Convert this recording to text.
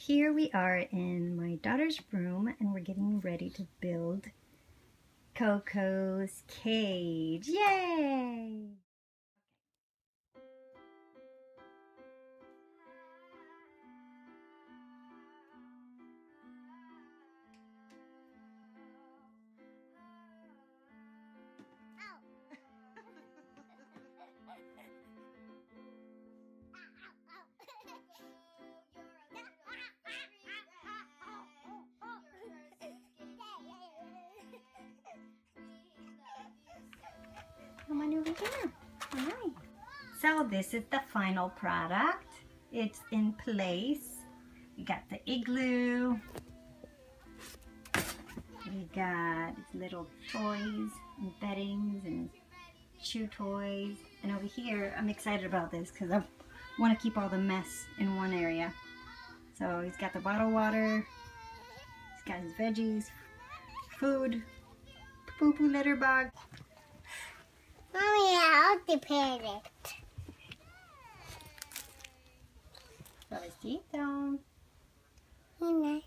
Here we are in my daughter's room and we're getting ready to build Coco's cage. Yay! Come on over here. All right. So this is the final product. It's in place. We got the igloo. We got little toys and beddings and chew toys. And over here, I'm excited about this because I want to keep all the mess in one area. So he's got the bottled water. He's got his veggies, food, poo-poo litter box. Mommy, I'll prepare it. Suavecito. Mira.